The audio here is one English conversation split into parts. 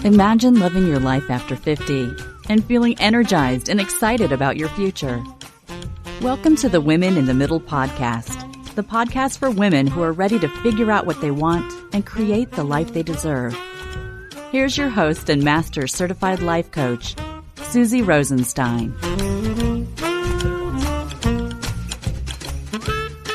Imagine living your life after 50 and feeling energized and excited about your future. Welcome to the Women in the Middle podcast, the podcast for women who are ready to figure out what they want and create the life they deserve. Here's your host and master certified life coach, Susie Rosenstein.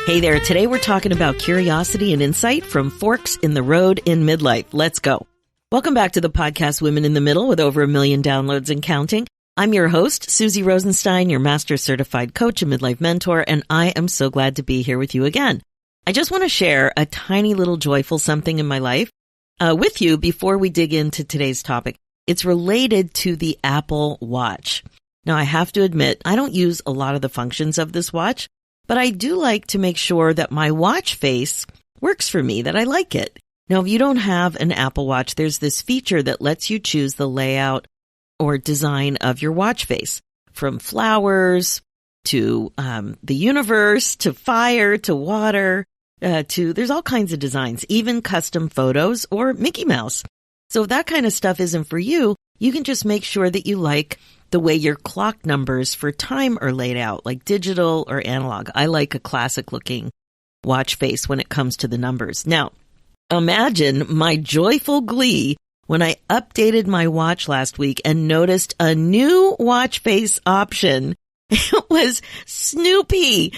Hey there, today we're talking about curiosity and insight from forks in the road in midlife. Let's go. Welcome back to the podcast Women in the Middle with over 1 million downloads and counting. I'm your host, Susie Rosenstein, your master certified coach and midlife mentor, and I am so glad to be here with you again. I just want to share a tiny little joyful something in my life with you before we dig into today's topic. It's related to the Apple Watch. Now, I have to admit, I don't use a lot of the functions of this watch, but I do like to make sure that my watch face works for me, that I like it. Now, if you don't have an Apple Watch, there's this feature that lets you choose the layout or design of your watch face, from flowers to the universe to fire to water to there's all kinds of designs, even custom photos or Mickey Mouse. So if that kind of stuff isn't for you, you can just make sure that you like the way your clock numbers for time are laid out, like digital or analog. I like a classic looking watch face when it comes to the numbers. Now, imagine my joyful glee when I updated my watch last week and noticed a new watch face option. It was Snoopy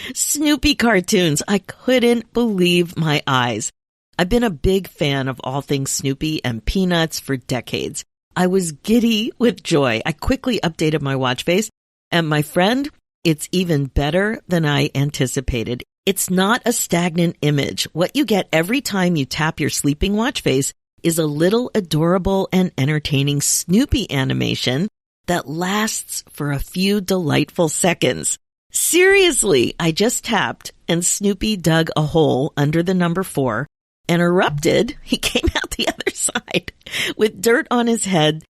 cartoons. I couldn't believe my eyes. I've been a big fan of all things Snoopy and Peanuts for decades. I was giddy with joy. I quickly updated my watch face, and my friend, it's even better than I anticipated. It's not a stagnant image. What you get every time you tap your sleeping watch face is a little adorable and entertaining Snoopy animation that lasts for a few delightful seconds. Seriously, I just tapped and Snoopy dug a hole under the number 4 and erupted. He came out the other side with dirt on his head,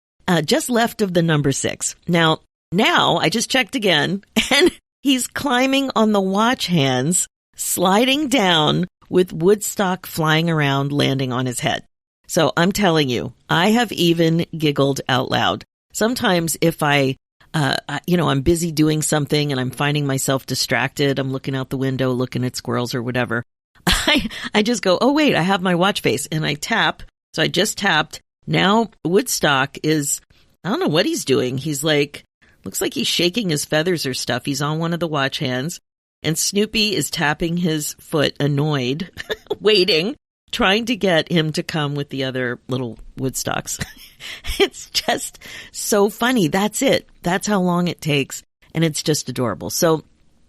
just left of the number 6. Now I just checked again and he's climbing on the watch hands, sliding down with Woodstock flying around, landing on his head. So I'm telling you, I have even giggled out loud. Sometimes if I'm busy doing something and I'm finding myself distracted, I'm looking out the window, looking at squirrels or whatever, I just go, oh wait, I have my watch face, and I tap. So I just tapped. Now Woodstock is, I don't know what he's doing. He's like, looks like he's shaking his feathers or stuff. He's on one of the watch hands, and Snoopy is tapping his foot, annoyed, waiting, trying to get him to come with the other little Woodstocks. It's just so funny. That's it. That's how long it takes. And it's just adorable. So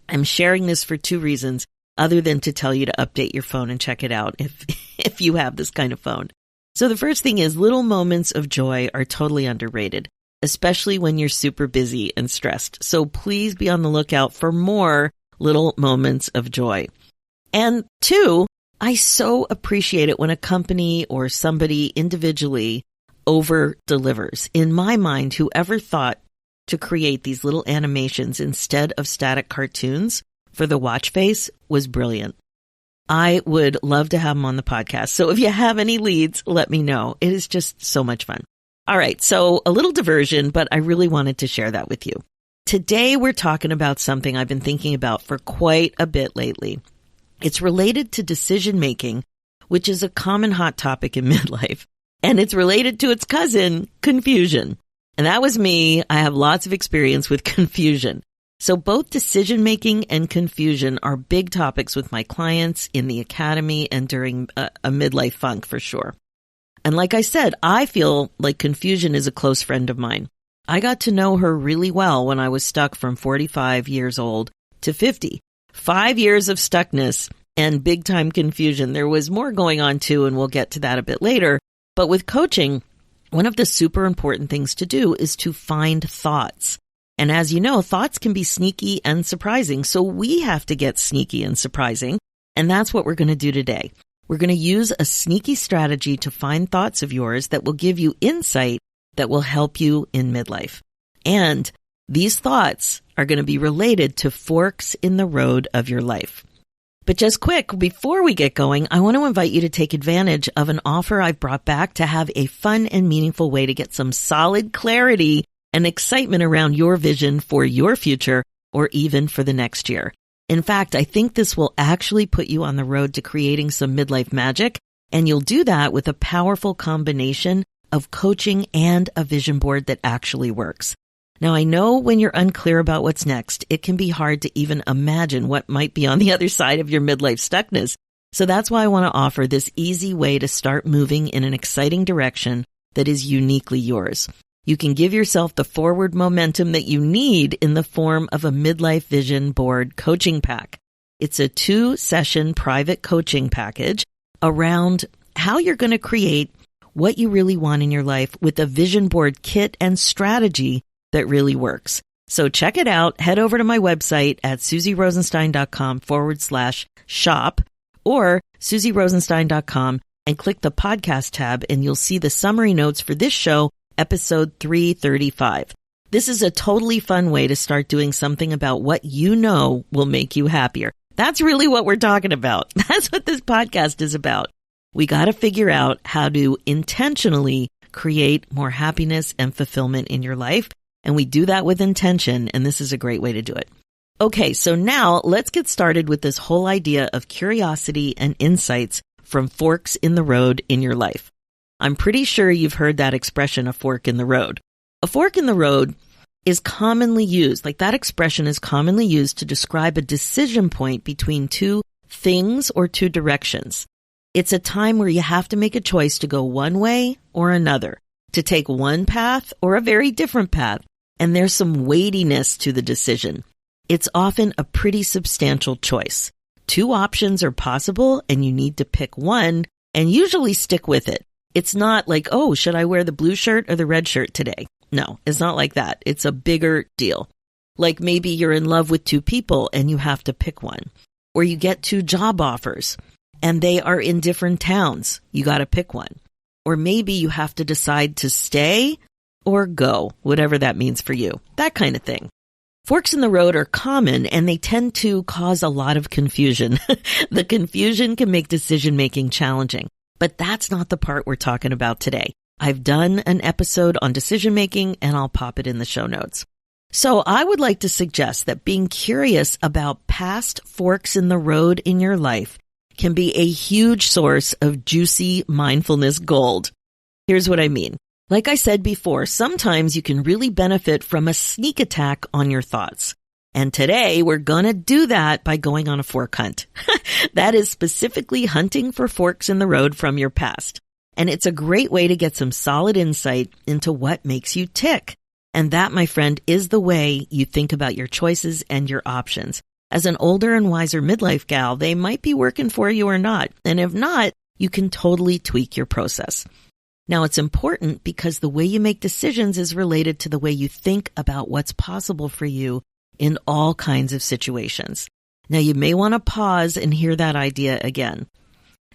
I'm sharing this for 2 reasons, other than to tell you to update your phone and check it out if you have this kind of phone. So the first thing is, little moments of joy are totally underrated, especially when you're super busy and stressed. So please be on the lookout for more little moments of joy. And 2, I so appreciate it when a company or somebody individually over delivers. In my mind, whoever thought to create these little animations instead of static cartoons for the watch face was brilliant. I would love to have them on the podcast. So if you have any leads, let me know. It is just so much fun. All right. So a little diversion, but I really wanted to share that with you. Today, we're talking about something I've been thinking about for quite a bit lately. It's related to decision making, which is a common hot topic in midlife. And it's related to its cousin, confusion. And that was me. I have lots of experience with confusion. So both decision making and confusion are big topics with my clients in the academy and during a midlife funk for sure. And like I said, I feel like confusion is a close friend of mine. I got to know her really well when I was stuck from 45 years old to 50. 5 years of stuckness and big time confusion. There was more going on too, and we'll get to that a bit later. But with coaching, one of the super important things to do is to find thoughts. And as you know, thoughts can be sneaky and surprising. So we have to get sneaky and surprising. And that's what we're going to do today. We're going to use a sneaky strategy to find thoughts of yours that will give you insight that will help you in midlife. And these thoughts are going to be related to forks in the road of your life. But just quick, before we get going, I want to invite you to take advantage of an offer I've brought back to have a fun and meaningful way to get some solid clarity and excitement around your vision for your future or even for the next year. In fact, I think this will actually put you on the road to creating some midlife magic, and you'll do that with a powerful combination of coaching and a vision board that actually works. Now, I know when you're unclear about what's next, it can be hard to even imagine what might be on the other side of your midlife stuckness. So that's why I want to offer this easy way to start moving in an exciting direction that is uniquely yours. You can give yourself the forward momentum that you need in the form of a midlife vision board coaching pack. It's a 2-session private coaching package around how you're going to create what you really want in your life with a vision board kit and strategy that really works. So check it out. Head over to my website at susierosenstein.com/shop or susierosenstein.com and click the podcast tab, and you'll see the summary notes for this show, episode 335. This is a totally fun way to start doing something about what you know will make you happier. That's really what we're talking about. That's what this podcast is about. We got to figure out how to intentionally create more happiness and fulfillment in your life. And we do that with intention, and this is a great way to do it. Okay, so now let's get started with this whole idea of curiosity and insights from forks in the road in your life. I'm pretty sure you've heard that expression, a fork in the road. A fork in the road is commonly used, like that expression is commonly used to describe a decision point between two things or two directions. It's a time where you have to make a choice to go one way or another, to take one path or a very different path, and there's some weightiness to the decision. It's often a pretty substantial choice. 2 options are possible, and you need to pick one and usually stick with it. It's not like, oh, should I wear the blue shirt or the red shirt today? No, it's not like that. It's a bigger deal. Like maybe you're in love with 2 people and you have to pick one. Or you get 2 job offers and they are in different towns. You got to pick one. Or maybe you have to decide to stay or go, whatever that means for you. That kind of thing. Forks in the road are common and they tend to cause a lot of confusion. The confusion can make decision-making challenging, but that's not the part we're talking about today. I've done an episode on decision-making and I'll pop it in the show notes. So I would like to suggest that being curious about past forks in the road in your life can be a huge source of juicy mindfulness gold. Here's what I mean. Like I said before, sometimes you can really benefit from a sneak attack on your thoughts. And today we're gonna do that by going on a fork hunt. That is specifically hunting for forks in the road from your past. And it's a great way to get some solid insight into what makes you tick. And that, my friend, is the way you think about your choices and your options. As an older and wiser midlife gal, they might be working for you or not. And if not, you can totally tweak your process. Now, it's important because the way you make decisions is related to the way you think about what's possible for you in all kinds of situations. Now, you may want to pause and hear that idea again.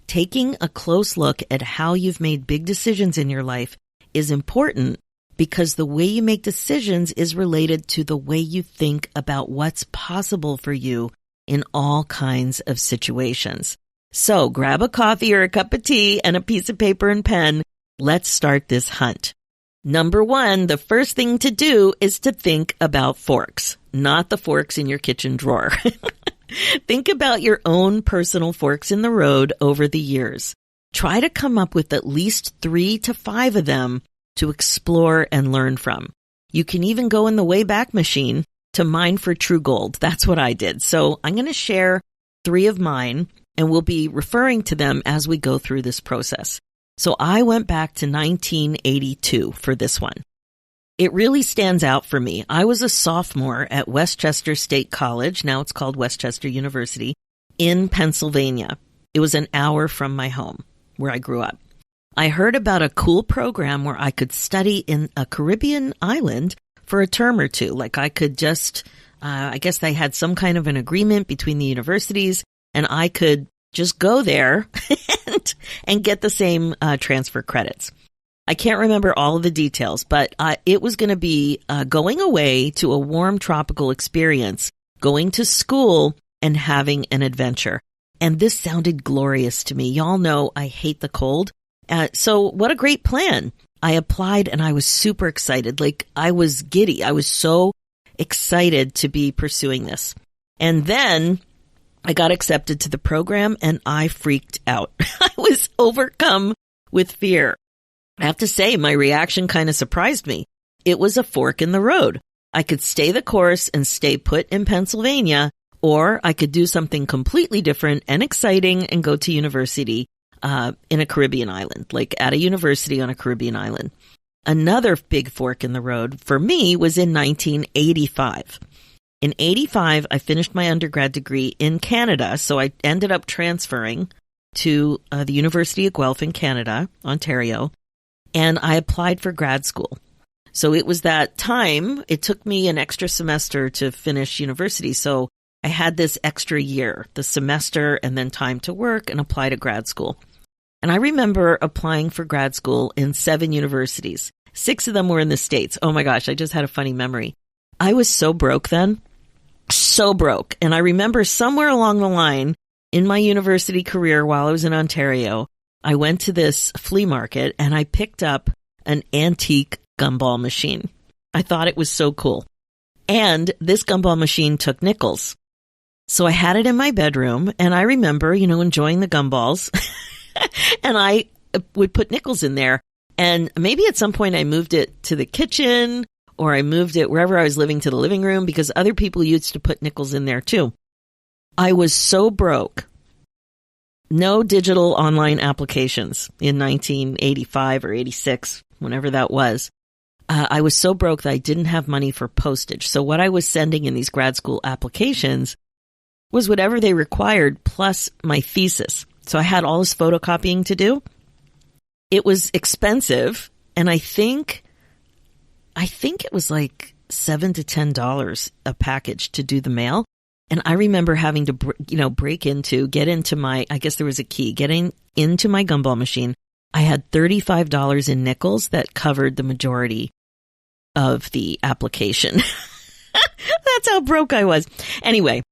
Taking a close look at how you've made big decisions in your life is important because the way you make decisions is related to the way you think about what's possible for you in all kinds of situations. So grab a coffee or a cup of tea and a piece of paper and pen. Let's start this hunt. Number 1, the first thing to do is to think about forks, not the forks in your kitchen drawer. Think about your own personal forks in the road over the years. Try to come up with at least 3 to 5 of them to explore and learn from. You can even go in the Wayback Machine to mine for true gold. That's what I did. So I'm going to share 3 of mine, and we'll be referring to them as we go through this process. So I went back to 1982 for this one. It really stands out for me. I was a sophomore at Westchester State College, now it's called Westchester University, in Pennsylvania. It was an hour from my home, where I grew up. I heard about a cool program where I could study in a Caribbean island for a term or 2. Like I could just, I guess they had some kind of an agreement between the universities, and I could just go there and get the same transfer credits. I can't remember all of the details, but it was going to be going away to a warm tropical experience, going to school and having an adventure. And this sounded glorious to me. Y'all know I hate the cold. So what a great plan. I applied and I was super excited. Like I was giddy. I was so excited to be pursuing this. And then I got accepted to the program and I freaked out. I was overcome with fear. I have to say, my reaction kind of surprised me. It was a fork in the road. I could stay the course and stay put in Pennsylvania, or I could do something completely different and exciting and go to university in a Caribbean island, like at a university on a Caribbean island. Another big fork in the road for me was in 1985. In 85, I finished my undergrad degree in Canada, so I ended up transferring to the University of Guelph in Canada, Ontario, and I applied for grad school. So it was that time, it took me an extra semester to finish university, so I had this extra year, the semester, and then time to work and apply to grad school. And I remember applying for grad school in 7 universities. 6 of them were in the States. Oh my gosh, I just had a funny memory. I was so broke then. So broke. And I remember somewhere along the line in my university career while I was in Ontario, I went to this flea market and I picked up an antique gumball machine. I thought it was so cool. And this gumball machine took nickels. So I had it in my bedroom and I remember, enjoying the gumballs and I would put nickels in there. And maybe at some point I moved it to the kitchen or I moved it wherever I was living to the living room because other people used to put nickels in there too. I was so broke. No digital online applications in 1985 or 86, whenever that was. I was so broke that I didn't have money for postage. So what I was sending in these grad school applications was whatever they required plus my thesis. So I had all this photocopying to do. It was expensive, and I think it was like $7 to $10 a package to do the mail. And I remember having to, get into my, I guess there was a key, getting into my gumball machine. I had $35 in nickels that covered the majority of the application. That's how broke I was. Anyway,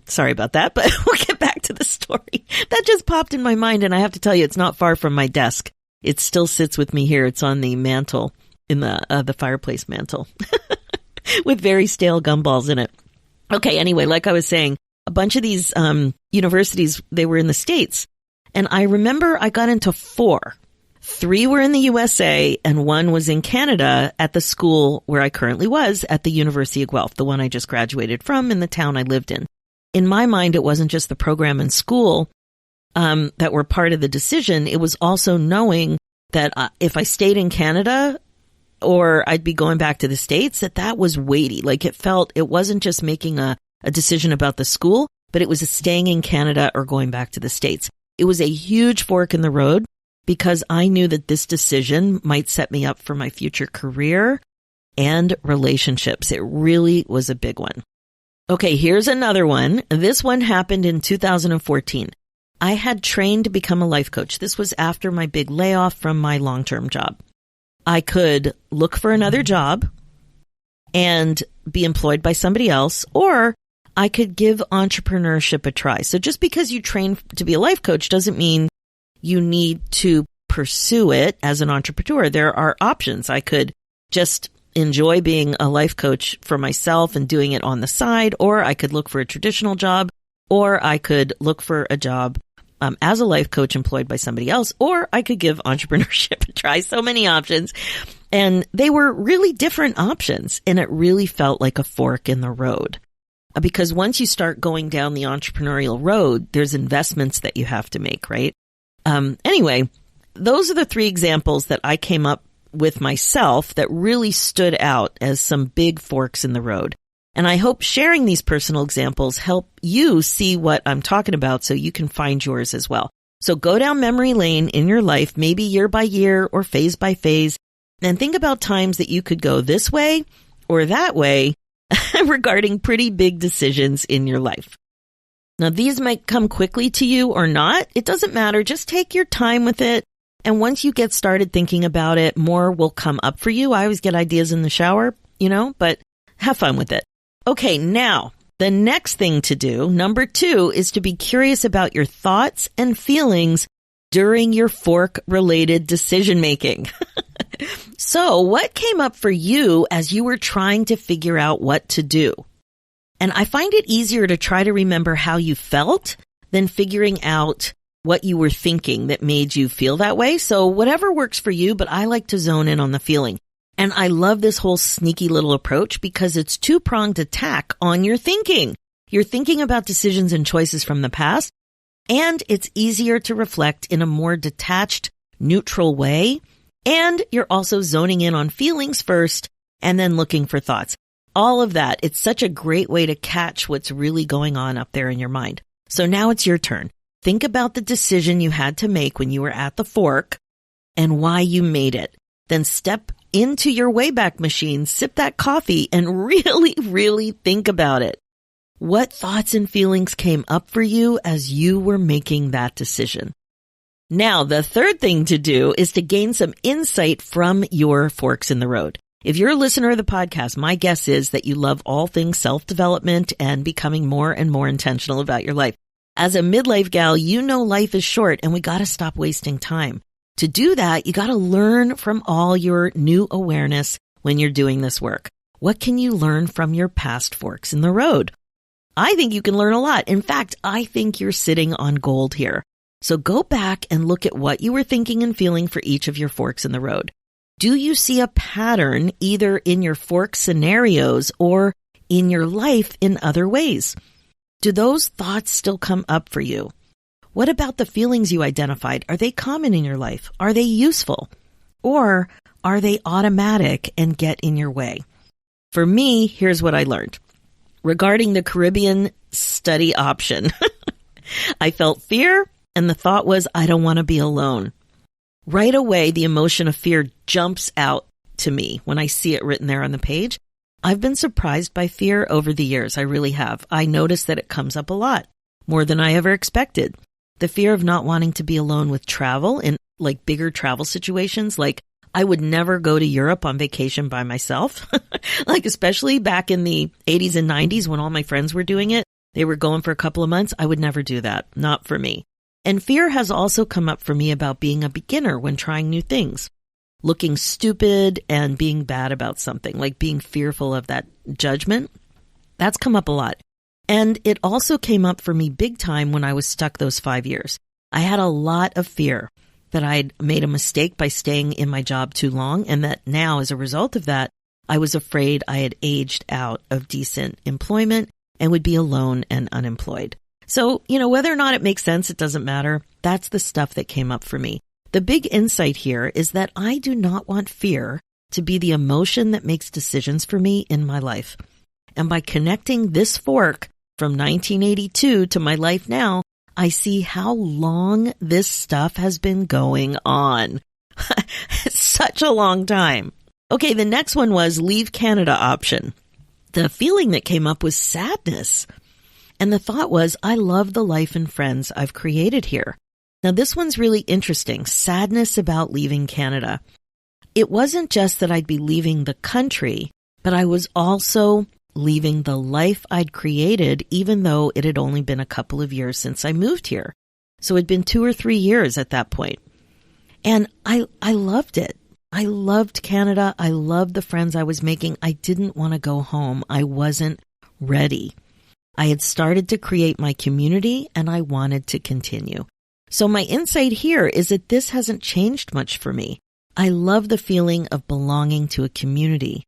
sorry about that, but we'll get back to the story. That just popped in my mind, and I have to tell you, it's not far from my desk. It still sits with me here. It's on the mantle, in the fireplace mantle, with very stale gumballs in it. Okay, anyway, like I was saying, a bunch of these universities, they were in the States. And I remember I got into 4. 3 were in the USA and 1 was in Canada at the school where I currently was at the University of Guelph, the one I just graduated from in the town I lived in. In my mind, it wasn't just the program and school that were part of the decision. It was also knowing that if I stayed in Canada or I'd be going back to the States, that was weighty. Like it wasn't just making a decision about the school, but it was staying in Canada or going back to the States. It was a huge fork in the road because I knew that this decision might set me up for my future career and relationships. It really was a big one. Okay, here's another one. This one happened in 2014. I had trained to become a life coach. This was after my big layoff from my long-term job. I could look for another job and be employed by somebody else, or I could give entrepreneurship a try. So just because you train to be a life coach doesn't mean you need to pursue it as an entrepreneur. There are options. I could just enjoy being a life coach for myself and doing it on the side, or I could look for a traditional job, or I could look for a job as a life coach employed by somebody else, or I could give entrepreneurship a try. So many options. And they were really different options. And it really felt like a fork in the road. Because once you start going down the entrepreneurial road, there's investments that you have to make, right? Anyway, those are the 3 examples that I came up with myself that really stood out as some big forks in the road. And I hope sharing these personal examples help you see what I'm talking about so you can find yours as well. So go down memory lane in your life, maybe year by year or phase by phase, and think about times that you could go this way or that way regarding pretty big decisions in your life. Now, these might come quickly to you or not. It doesn't matter. Just take your time with it. And once you get started thinking about it, more will come up for you. I always get ideas in the shower, but have fun with it. Okay, now The next thing to do, number 2, is to be curious about your thoughts and feelings during your fork-related decision-making. So what came up for you as you were trying to figure out what to do? And I find it easier to try to remember how you felt than figuring out what you were thinking that made you feel that way. So whatever works for you, but I like to zone in on the feeling. And I love this whole sneaky little approach because it's two-pronged attack on your thinking. You're thinking about decisions and choices from the past, and it's easier to reflect in a more detached, neutral way. And you're also zoning in on feelings first and then looking for thoughts. All of that, it's such a great way to catch what's really going on up there in your mind. So now it's your turn. Think about the decision you had to make when you were at the fork and why you made it. Then step into your Wayback Machine, sip that coffee, and really, really think about it. What thoughts and feelings came up for you as you were making that decision? Now, the third thing to do is to gain some insight from your forks in the road. If you're a listener of the podcast, my guess is that you love all things self-development and becoming more and more intentional about your life. As a midlife gal, you know life is short and we got to stop wasting time. To do that, you got to learn from all your new awareness when you're doing this work. What can you learn from your past forks in the road? I think you can learn a lot. In fact, I think you're sitting on gold here. So go back and look at what you were thinking and feeling for each of your forks in the road. Do you see a pattern either in your fork scenarios or in your life in other ways? Do those thoughts still come up for you? What about the feelings you identified? Are they common in your life? Are they useful? Or are they automatic and get in your way? For me, here's what I learned. Regarding the Caribbean study option, I felt fear, and the thought was, I don't want to be alone. Right away, the emotion of fear jumps out to me when I see it written there on the page. I've been surprised by fear over the years. I really have. I notice that it comes up a lot, more than I ever expected. The fear of not wanting to be alone with travel in like bigger travel situations, like I would never go to Europe on vacation by myself, like especially back in the 80s and 90s when all my friends were doing it. They were going for a couple of months. I would never do that. Not for me. And fear has also come up for me about being a beginner when trying new things, looking stupid and being bad about something, like being fearful of that judgment. That's come up a lot. And it also came up for me big time when I was stuck those 5 years. I had a lot of fear that I'd made a mistake by staying in my job too long, and that now, as a result of that, I was afraid I had aged out of decent employment and would be alone and unemployed. So, whether or not it makes sense, it doesn't matter. That's the stuff that came up for me. The big insight here is that I do not want fear to be the emotion that makes decisions for me in my life. And by connecting this fork from 1982 to my life now, I see how long this stuff has been going on. Such a long time. Okay, the next one was leave Canada option. The feeling that came up was sadness. And the thought was, I love the life and friends I've created here. Now, this one's really interesting. Sadness about leaving Canada. It wasn't just that I'd be leaving the country, but I was also leaving the life I'd created, even though it had only been a couple of years since I moved here. So it'd been 2 or 3 years at that point. And I loved it. I loved Canada. I loved the friends I was making. I didn't want to go home. I wasn't ready. I had started to create my community and I wanted to continue. So my insight here is that this hasn't changed much for me. I love the feeling of belonging to a community.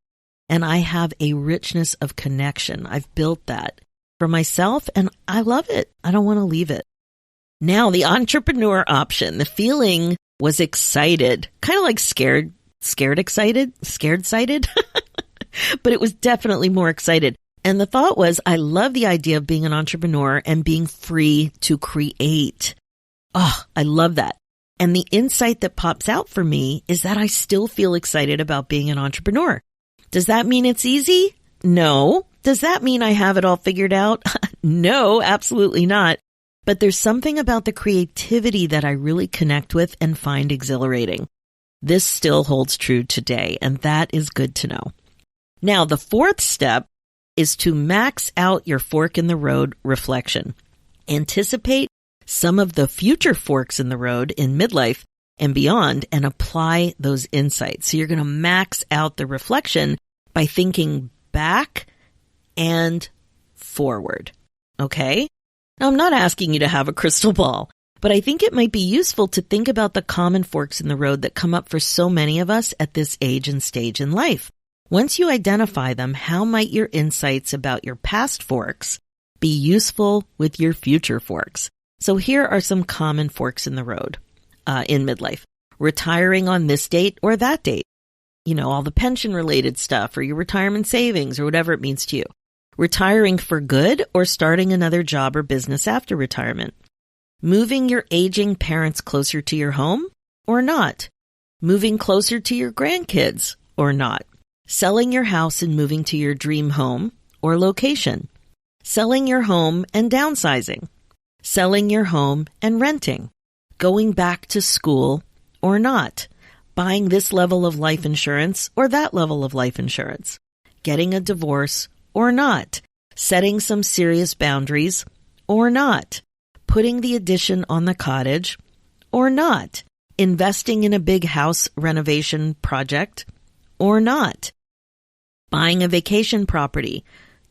And I have a richness of connection. I've built that for myself and I love it. I don't want to leave it. Now, the entrepreneur option, the feeling was excited, kind of like scared excited, but it was definitely more excited. And the thought was, I love the idea of being an entrepreneur and being free to create. Oh, I love that. And the insight that pops out for me is that I still feel excited about being an entrepreneur. Does that mean it's easy? No. Does that mean I have it all figured out? No, absolutely not. But there's something about the creativity that I really connect with and find exhilarating. This still holds true today, and that is good to know. Now, the fourth step is to max out your fork in the road reflection. Anticipate some of the future forks in the road in midlife and beyond and apply those insights. So you're going to max out the reflection by thinking back and forward. Okay? Now, I'm not asking you to have a crystal ball, but I think it might be useful to think about the common forks in the road that come up for so many of us at this age and stage in life. Once you identify them, how might your insights about your past forks be useful with your future forks? So here are some common forks in the road in midlife. Retiring on this date or that date. You know, all the pension-related stuff or your retirement savings or whatever it means to you. Retiring for good or starting another job or business after retirement. Moving your aging parents closer to your home or not. Moving closer to your grandkids or not. Selling your house and moving to your dream home or location. Selling your home and downsizing. Selling your home and renting. Going back to school or not. Buying this level of life insurance or that level of life insurance. Getting a divorce or not. Setting some serious boundaries or not. Putting the addition on the cottage or not. Investing in a big house renovation project or not. Buying a vacation property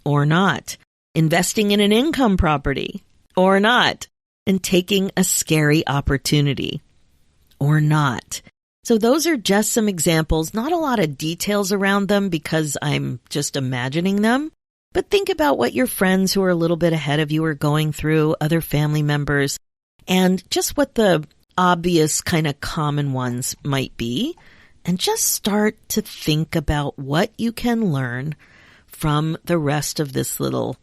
or not. Investing in an income property or not. And taking a scary opportunity or not. So those are just some examples, not a lot of details around them because I'm just imagining them. But think about what your friends who are a little bit ahead of you are going through, other family members, and just what the obvious kind of common ones might be. And just start to think about what you can learn from the rest of this little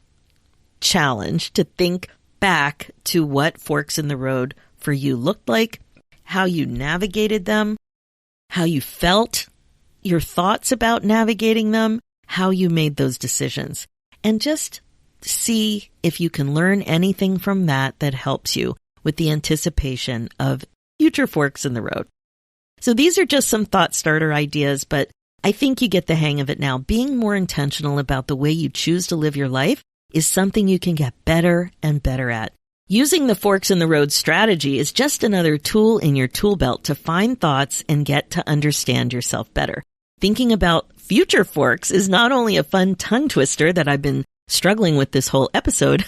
challenge to think back to what forks in the road for you looked like, how you navigated them, how you felt, your thoughts about navigating them, how you made those decisions. And just see if you can learn anything from that that helps you with the anticipation of future forks in the road. So these are just some thought starter ideas, but I think you get the hang of it now. Being more intentional about the way you choose to live your life is something you can get better and better at. Using the forks in the road strategy is just another tool in your tool belt to find thoughts and get to understand yourself better. Thinking about future forks is not only a fun tongue twister that I've been struggling with this whole episode,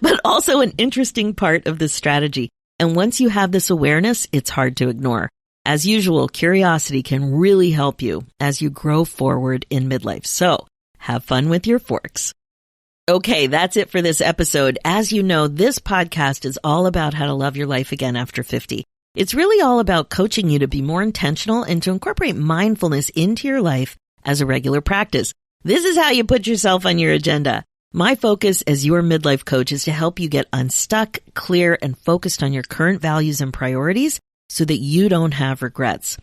but also an interesting part of this strategy. And once you have this awareness, it's hard to ignore. As usual, curiosity can really help you as you grow forward in midlife. So have fun with your forks. Okay, that's it for this episode. As you know, this podcast is all about how to love your life again after 50. It's really all about coaching you to be more intentional and to incorporate mindfulness into your life as a regular practice. This is how you put yourself on your agenda. My focus as your midlife coach is to help you get unstuck, clear, and focused on your current values and priorities so that you don't have regrets.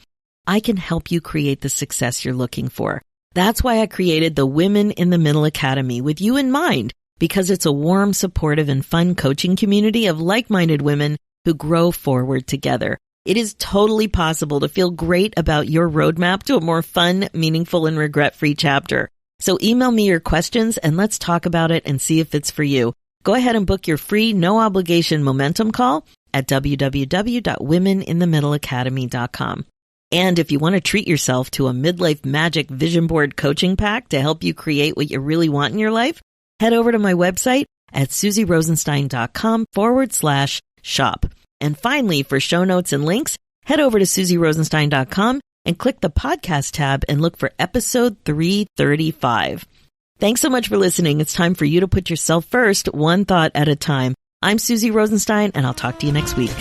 I can help you create the success you're looking for. That's why I created the Women in the Middle Academy with you in mind, because it's a warm, supportive, and fun coaching community of like-minded women who grow forward together. It is totally possible to feel great about your roadmap to a more fun, meaningful, and regret-free chapter. So email me your questions and let's talk about it and see if it's for you. Go ahead and book your free, no-obligation momentum call at www.womeninthemiddleacademy.com. And if you want to treat yourself to a Midlife Magic Vision Board coaching pack to help you create what you really want in your life, head over to my website at susierosenstein.com/shop. And finally, for show notes and links, head over to susierosenstein.com and click the podcast tab and look for episode 335. Thanks so much for listening. It's time for you to put yourself first, one thought at a time. I'm Susie Rosenstein, and I'll talk to you next week.